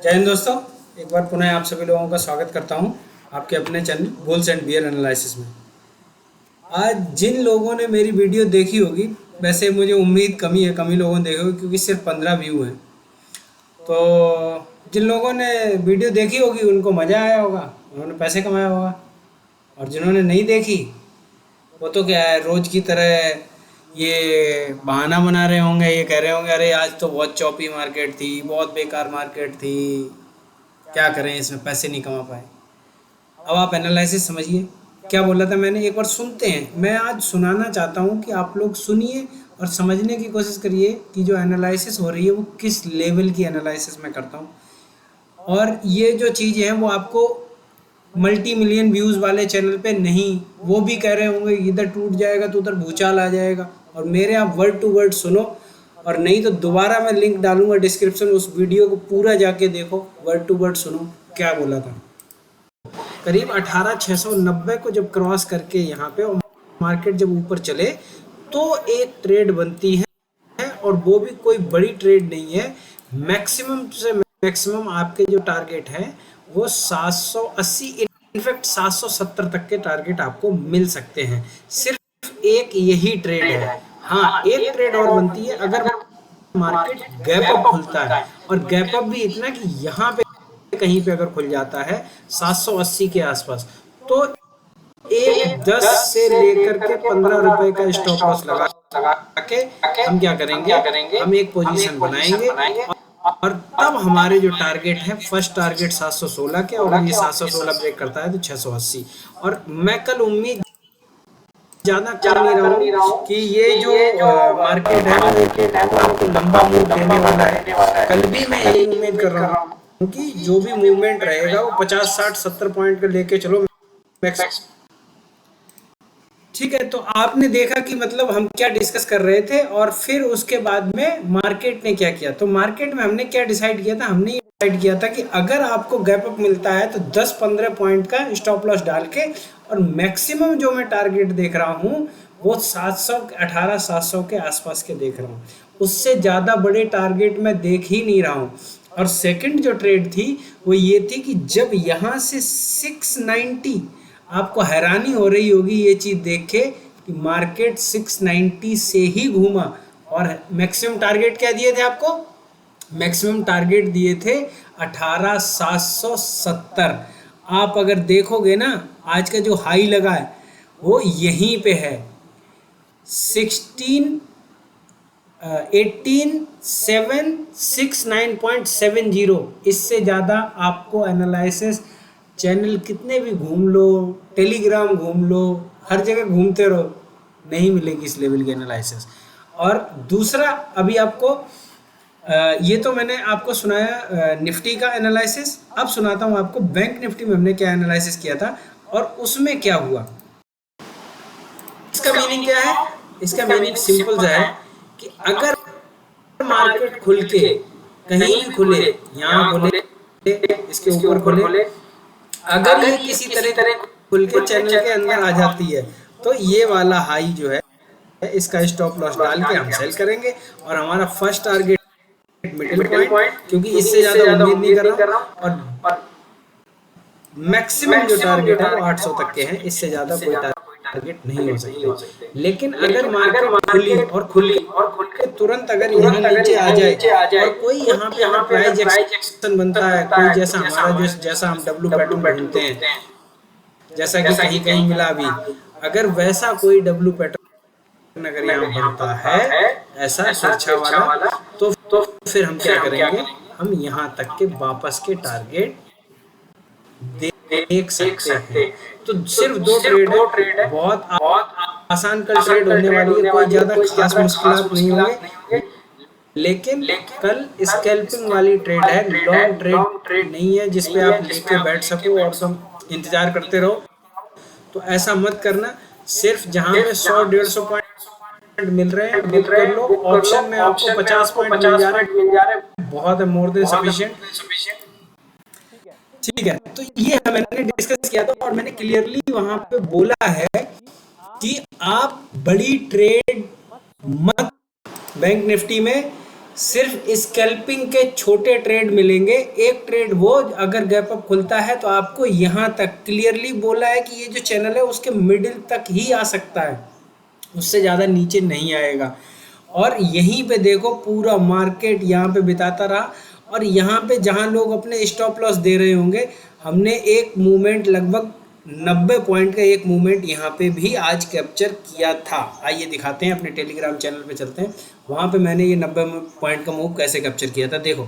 जय हिंद दोस्तों। एक बार पुनः आप सभी लोगों का स्वागत करता हूं आपके अपने channel bulls and bear analysis में। आज जिन लोगों ने मेरी वीडियो देखी होगी, वैसे मुझे उम्मीद कम ही लोगों ने देखी होगी क्योंकि सिर्फ 15 व्यू हैं। तो जिन लोगों ने वीडियो देखी होगी उनको मज़ा आया होगा, उन्होंने पैसे कमाया होगा। और जिन्होंने नहीं देखी वो तो क्या है, रोज़ की तरह ये बहाना बना रहे होंगे, ये कह रहे होंगे अरे आज तो बहुत चौपी मार्केट थी, बहुत बेकार मार्केट थी, क्या करें इसमें पैसे नहीं कमा पाए। अब आप एनालिसिस समझिए, क्या बोला था मैंने, एक बार सुनते हैं। मैं आज सुनाना चाहता हूँ कि आप लोग सुनिए और समझने की कोशिश करिए कि जो एनालिसिस हो रही है वो किस लेवल की एनालिसिस मैं करता हूँ। और ये जो चीज़ है वो आपको मल्टी मिलियन व्यूज़ वाले चैनल पे नहीं, वो भी कह रहे होंगे इधर टूट जाएगा तो उधर भूचाल आ जाएगा। और मेरे आप वर्ड टू वर्ड सुनो, और नहीं तो दोबारा मैं लिंक डालूंगा डिस्क्रिप्शन, उस वीडियो को पूरा जाके देखो, वर्ड टू वर्ड सुनो क्या बोला था। करीब 18,690 को जब क्रॉस करके यहाँ पे और मार्केट जब ऊपर चले तो एक ट्रेड बनती है, और वो भी कोई बड़ी ट्रेड नहीं है। मैक्सिमम से मैक्सिमम आपके जो टारगेट है वो 780, इनफैक्ट 770 तक के टारगेट आपको मिल सकते हैं। सिर्फ एक यही ट्रेड है। हाँ, एक ट्रेड और बनती है अगर मार्केट गैप अप खुलता है, और गैप अप भी इतना कि यहाँ पे कहीं पे अगर खुल जाता है 780 के आसपास, तो एक 10 से लेकर के 15 रुपए का स्टॉप लॉस लगा के हम क्या करेंगे, हम एक पोजीशन बनाएंगे। और तब हमारे जो टारगेट है, फर्स्ट टारगेट 716 के, और ये 716 ब्रेक करता है तो 680। और मैं कल उम्मीद ज़्यादा कर नहीं रहा हूँ कि ये जो मार्केट है वो आपको लंबा मूव देने वाला है। कल भी मैं यही उम्मीद कर रहा हूँ कि जो भी मूवमेंट रहेगा वो 50, 60, 70 पॉइंट का लेके चलो मैक्स। ठीक है, तो आपने देखा कि मतलब हम क्या डिस्कस कर रहे थे, और फिर उसके बाद में मार्केट ने क्या किया। तो मार्केट में हमने क्या डिसाइड किया था, हमने डिसाइड किया था कि अगर आपको गैप अप मिलता है तो 10-15 पॉइंट का स्टॉप लॉस डाल के, और मैक्सिमम जो मैं टारगेट देख रहा हूँ वो 700, 18,700 के आसपास के देख रहा हूँ। उससे ज़्यादा बड़े टारगेट मैं देख ही नहीं रहा हूँ। और सेकंड जो ट्रेड थी वो ये थी कि जब यहाँ से 690, आपको हैरानी हो रही होगी ये चीज़ देख के कि मार्केट 690 से ही घूमा। और मैक्सिमम टारगेट क्या दिए थे आपको, मैक्सिमम टारगेट दिए थे 18,770। आप अगर देखोगे ना, आज का जो हाई लगा है वो यहीं पे है, 18,769.70। इससे ज़्यादा आपको एनालिसिस चैनल कितने भी घूम लो, टेलीग्राम घूम लो, हर जगह घूमते रहो, नहीं मिलेगी इस लेवल की एनालिसिस। और दूसरा, अभी आपको ये तो मैंने आपको सुनाया निफ्टी का एनालिसिस। अब सुनाता हूँ आपको बैंक निफ्टी में हमने क्या एनालिसिस किया था और उसमें क्या हुआ। इसका मीनिंग क्या है, इसका मीनिंग सिंपल सा है कि अगर मार्केट खुल के कहीं भी खुले, यहाँ खुले, इसके ऊपर खुले, अगर ये किसी तरह खुल के चैनल के अंदर आ जाती है तो ये वाला हाई जो है इसका स्टॉप लॉस डाल के हम सेल करेंगे, और हमारा फर्स्ट टारगेट मिडिल पॉइंट, क्योंकि इससे ज़्यादा उम्मीद नहीं कर रहा हूँ, और मैक्सिमम जो टारगेट है वो 800 तक के हैं, इससे ज़्यादा कोई टारगेट नहीं हो सकते। लेकिन अगर मार्केट खुली और खुल के तुरंत अगर यहाँ नीचे आ जाए, और कोई यहाँ पे अगर प्राइस एक्शन बनता है, कोई जैसा हमारा जो जैसा हम डब्ल्यू पैटर्न ढूंढते हैं, जैसा कि कहीं कहीं मिला अभी, अगर वैसा कोई डब्ल्यू पैटर्न अगर यहाँ बनता है ऐसा सुरक्षा वाला, तो फिर हम क्या करेंगे, हम यहाँ तक के वापस के टारगेट देख सकते हैं। तो सिर्फ दो ट्रेड है, बहुत आसान कल ट्रेड होने वाली है, कोई ज़्यादा खास मुश्किलात नहीं होंगे। लेकिन कल स्कैल्पिंग वाली ट्रेड है, लॉन्ग ट्रेड नहीं है जिसपे आप लेके बैठ सको और तुम इंतजार करते रहो। तो ऐसा मत करना, सिर्फ जहाँ पे 100-150 पॉइंट मिल रहे हैं बुक कर लो। ऑप्शन में आपको 50 पॉइंट मिल जा रहे हैं, बहुत है, मोर देन सफिशिएंट। ठीक है, तो ये मैंने डिस्कस किया था, और मैंने क्लियरली वहां पे बोला है कि आप बड़ी ट्रेड मत बैंक निफ्टी में सिर्फ स्कैल्पिंग के छोटे ट्रेड मिलेंगे। एक ट्रेड वो अगर गैप अप खुलता है तो आपको यहाँ तक क्लियरली बोला है कि ये जो चैनल है उसके मिडिल तक ही आ सकता है, उससे ज़्यादा नीचे नहीं आएगा। और यहीं पे देखो पूरा मार्केट यहाँ पे बिताता रहा, और यहाँ पे जहाँ लोग अपने स्टॉप लॉस दे रहे होंगे, हमने एक मूवमेंट लगभग 90 पॉइंट का एक मूवमेंट यहाँ पे भी आज कैप्चर किया था। आइए दिखाते हैं, अपने टेलीग्राम चैनल पे चलते हैं, वहाँ पे मैंने ये 90 पॉइंट का मूव कैसे कैप्चर किया था। देखो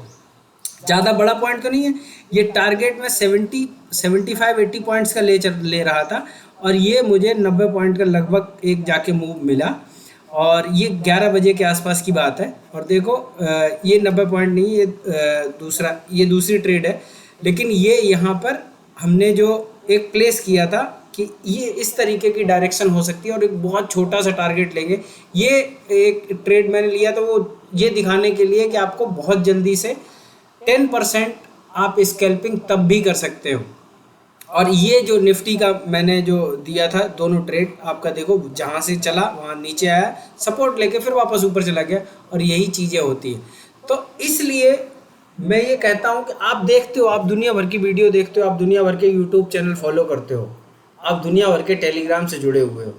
ज़्यादा बड़ा पॉइंट तो नहीं है, ये टारगेट में 75-80 पॉइंट्स का ले रहा था, और ये मुझे 90 पॉइंट का लगभग एक जाके मूव मिला, और ये 11 बजे के आसपास की बात है। और देखो ये 90 पॉइंट नहीं, ये दूसरी ट्रेड है, लेकिन ये यहाँ पर हमने जो एक प्लेस किया था कि ये इस तरीके की डायरेक्शन हो सकती है, और एक बहुत छोटा सा टारगेट लेंगे। ये एक ट्रेड मैंने लिया तो वो ये दिखाने के लिए कि आपको बहुत जल्दी से 10% आप स्कैल्पिंग तब भी कर सकते हो। और ये जो निफ्टी का मैंने जो दिया था दोनों ट्रेड, आपका देखो जहाँ से चला वहाँ नीचे आया, सपोर्ट लेके फिर वापस ऊपर चला गया, और यही चीज़ें होती हैं। तो इसलिए मैं ये कहता हूँ कि आप देखते हो, आप दुनिया भर की वीडियो देखते हो, आप दुनिया भर के यूट्यूब चैनल फॉलो करते हो, आप दुनिया भर के टेलीग्राम से जुड़े हुए हो,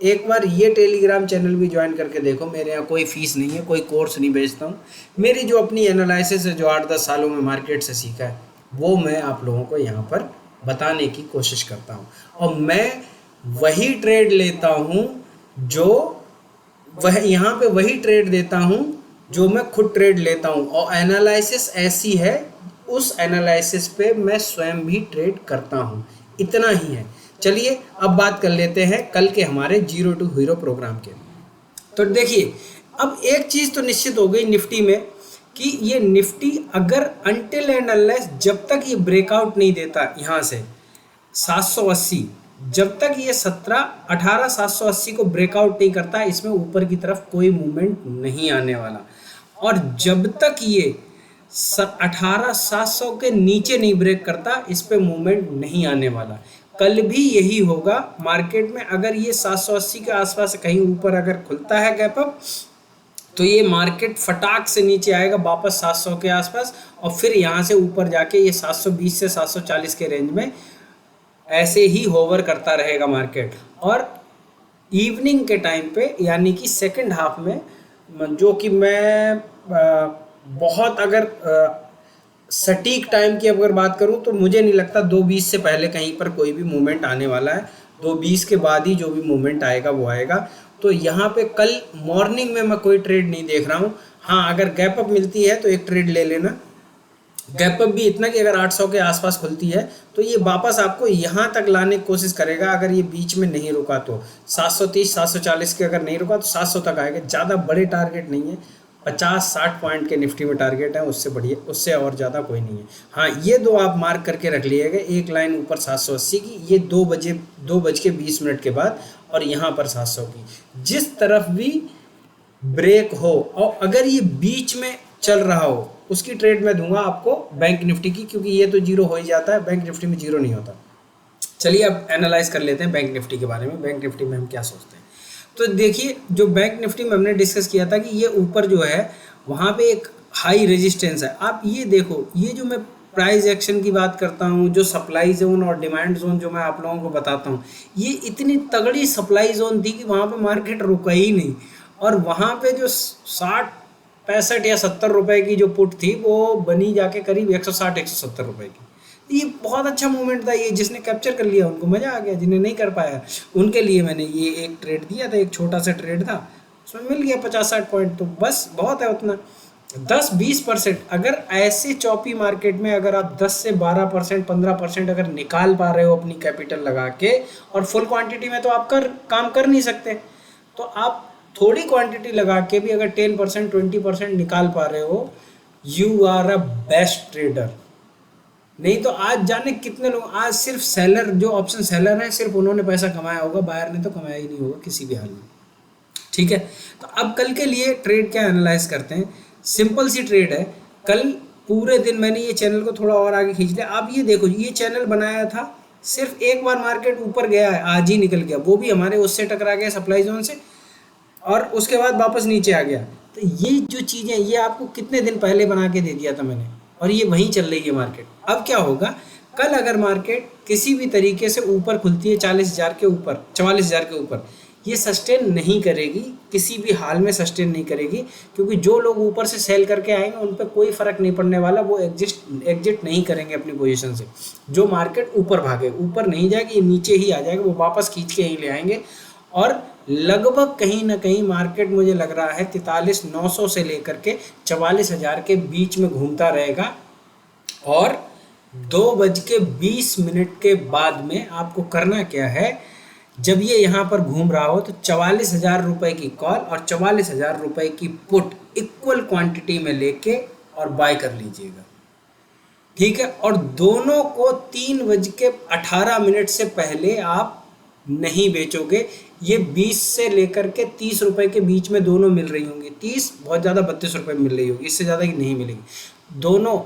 एक बार ये टेलीग्राम चैनल भी ज्वाइन करके देखो। मेरे यहाँ कोई फीस नहीं है, कोई कोर्स नहीं बेचता हूँ। मेरी जो अपनी एनालिसिस है, जो 8-10 सालों में मार्केट से सीखा है, वो मैं आप लोगों को यहाँ पर बताने की कोशिश करता हूँ। और मैं वही ट्रेड लेता हूँ जो यहाँ पे वही ट्रेड देता हूँ जो मैं खुद ट्रेड लेता हूँ, और एनालिसिस ऐसी है, उस एनालिसिस पे मैं स्वयं भी ट्रेड करता हूँ। इतना ही है। चलिए अब बात कर लेते हैं कल के हमारे जीरो टू हीरो प्रोग्राम के। तो देखिए, अब एक चीज़ तो निश्चित हो गई निफ्टी में कि ये निफ्टी अगर अनटिल एंड अनलेस, जब तक ये ब्रेकआउट नहीं देता यहाँ से 780, जब तक ये 18,780 को ब्रेकआउट नहीं करता, इसमें ऊपर की तरफ कोई मूवमेंट नहीं आने वाला। और जब तक ये 18,700 के नीचे नहीं ब्रेक करता, इस पे मूवमेंट नहीं आने वाला। कल भी यही होगा मार्केट में। अगर ये 780 के आसपास कहीं ऊपर अगर खुलता है गैप अप, तो ये मार्केट फटाक से नीचे आएगा वापस 700 के आसपास, और फिर यहाँ से ऊपर जाके ये 720 से 740 के रेंज में ऐसे ही होवर करता रहेगा मार्केट। और इवनिंग के टाइम पे, यानी कि सेकंड हाफ में, जो कि मैं बहुत अगर सटीक टाइम की अगर बात करूं तो मुझे नहीं लगता 2:20 से पहले कहीं पर कोई भी मूवमेंट आने वाला है। 2:20 के बाद ही जो भी मूवमेंट आएगा वो आएगा। तो यहाँ पे कल मॉर्निंग में मैं कोई ट्रेड नहीं देख रहा हूँ। हाँ, अगर गैप अप मिलती है तो एक ट्रेड ले लेना। गैप अप भी इतना कि अगर 800 के आसपास खुलती है तो ये वापस आपको यहाँ तक लाने की कोशिश करेगा। अगर ये बीच में नहीं रुका तो 730 740 के अगर नहीं रुका तो 700 तक आएगा। ज़्यादा बड़े टारगेट नहीं है, 50-60 पॉइंट के निफ्टी में टारगेट है, उससे बढ़िया, उससे और ज़्यादा कोई नहीं है। हाँ, ये दो आप मार्क करके रख लिएगा, एक लाइन ऊपर 780 की, ये 2:20 के बाद, और यहाँ पर 700 की। जिस तरफ भी ब्रेक हो और अगर ये बीच में चल रहा हो, उसकी ट्रेड मैं दूंगा आपको बैंक निफ्टी की, क्योंकि ये तो जीरो हो ही जाता है, बैंक निफ्टी में जीरो नहीं होता। चलिए अब एनालाइज कर लेते हैं बैंक निफ्टी के बारे में। बैंक निफ्टी में हम क्या सोचते हैं। तो देखिए, जो बैंक निफ्टी में हमने डिस्कस किया था कि ये ऊपर जो है वहाँ पे एक हाई रेजिस्टेंस है। आप ये देखो, ये जो मैं प्राइस एक्शन की बात करता हूँ, जो सप्लाई जोन और डिमांड जोन जो मैं आप लोगों को बताता हूँ, ये इतनी तगड़ी सप्लाई जोन थी कि वहाँ पे मार्केट रुका ही नहीं। और वहाँ पे जो 60, 65 या 70 रुपए की जो पुट थी, वो बनी जाके करीब 160-170 रुपए की। ये बहुत अच्छा मूवमेंट था। ये जिसने कैप्चर कर लिया उनको मज़ा आ गया, जिन्हें नहीं कर पाया उनके लिए मैंने ये एक ट्रेड दिया था, एक छोटा सा ट्रेड था, उसमें मिल गया 50-60 पॉइंट, तो बस बहुत है उतना। 10-20% अगर ऐसे चौपी मार्केट में अगर आप 10 से 12%, 15% अगर निकाल पा रहे हो अपनी कैपिटल लगा के, और फुल क्वांटिटी में तो आप काम कर नहीं सकते, तो आप थोड़ी क्वांटिटी लगा के भी अगर 10%, 20% निकाल पा रहे हो, you are a best trader. नहीं तो आज जाने कितने लोग, आज सिर्फ सेलर, जो ऑप्शन सेलर है, सिर्फ उन्होंने पैसा कमाया होगा, बायर ने तो कमाया ही नहीं होगा किसी भी हाल में। ठीक है, तो अब कल के लिए ट्रेड क्या एनालाइज करते हैं। सिंपल सी ट्रेड है। कल पूरे दिन मैंने ये चैनल को थोड़ा और आगे खींच लिया। आप ये देखो, ये चैनल बनाया था, सिर्फ एक बार मार्केट ऊपर गया है, आज ही निकल गया, वो भी हमारे उससे टकरा गया सप्लाई जोन से, और उसके बाद वापस नीचे आ गया। तो ये जो चीज़ें, ये आपको कितने दिन पहले बना के दे दिया था मैंने, और ये वहीं चल रही है मार्केट। अब क्या होगा, कल अगर मार्केट किसी भी तरीके से ऊपर खुलती है 40,000 के ऊपर, 44,000 के ऊपर, ये सस्टेन नहीं करेगी, किसी भी हाल में सस्टेन नहीं करेगी, क्योंकि जो लोग ऊपर से सेल करके आएंगे उन पर कोई फ़र्क नहीं पड़ने वाला, वो एग्जिट नहीं करेंगे अपनी पोजीशन से। जो मार्केट ऊपर भागे, ऊपर नहीं जाएगी, ये नीचे ही आ जाएगा, वो वापस खींच के ही ले आएंगे। और लगभग कहीं ना कहीं मार्केट मुझे लग रहा है 43,900 से लेकर के 44,000 के बीच में घूमता रहेगा। और 2:20 के बाद में आपको करना क्या है, जब ये यहाँ पर घूम रहा हो तो 44,000 रुपये की कॉल और 44,000 रुपये की पुट इक्वल क्वांटिटी में लेके और बाय कर लीजिएगा, ठीक है। और दोनों को 3:18 से पहले आप नहीं बेचोगे। ये 20 से लेकर के 30 रुपए के बीच में दोनों मिल रही होंगी, 30 बहुत ज़्यादा 32 रुपये मिल रही होगी, इससे ज़्यादा की नहीं मिलेगी दोनों।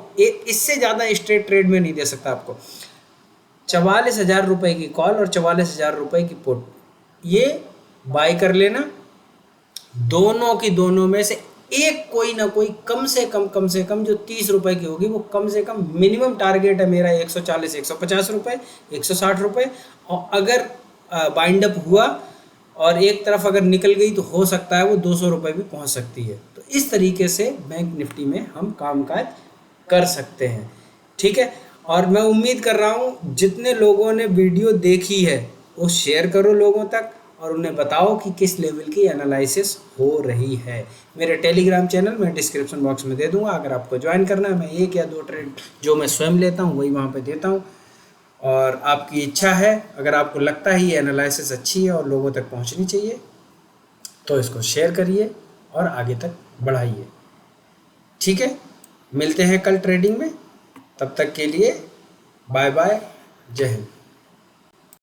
इससे ज़्यादा स्ट्रेट ट्रेड में नहीं दे सकता आपको। 44,000 रुपये की कॉल और 44,000 रुपये की पुट, ये बाय कर लेना। दोनों की दोनों में से एक कोई ना कोई कम से कम जो 30 रुपये की होगी, वो कम से कम मिनिमम टारगेट है मेरा 140, 150 रुपये, 160 रुपये। और अगर बाइंड अप हुआ और एक तरफ अगर निकल गई तो हो सकता है वो 200 रुपये भी पहुंच सकती है। तो इस तरीके से बैंक निफ्टी में हम कामकाज कर सकते हैं, ठीक है। और मैं उम्मीद कर रहा हूँ जितने लोगों ने वीडियो देखी है वो शेयर करो लोगों तक और उन्हें बताओ कि किस लेवल की एनालिसिस हो रही है। मेरे टेलीग्राम चैनल मैं डिस्क्रिप्शन बॉक्स में दे दूँगा, अगर आपको ज्वाइन करना है। मैं 1 या 2 ट्रेड जो मैं स्वयं लेता हूँ वही वहाँ पे देता हूँ, और आपकी इच्छा है, अगर आपको लगता है ये एनालिसिस अच्छी है और लोगों तक पहुँचनी चाहिए तो इसको शेयर करिए और आगे तक बढ़ाइए, ठीक है। मिलते हैं कल ट्रेडिंग में, तब तक के लिए बाय बाय, जय हिंद।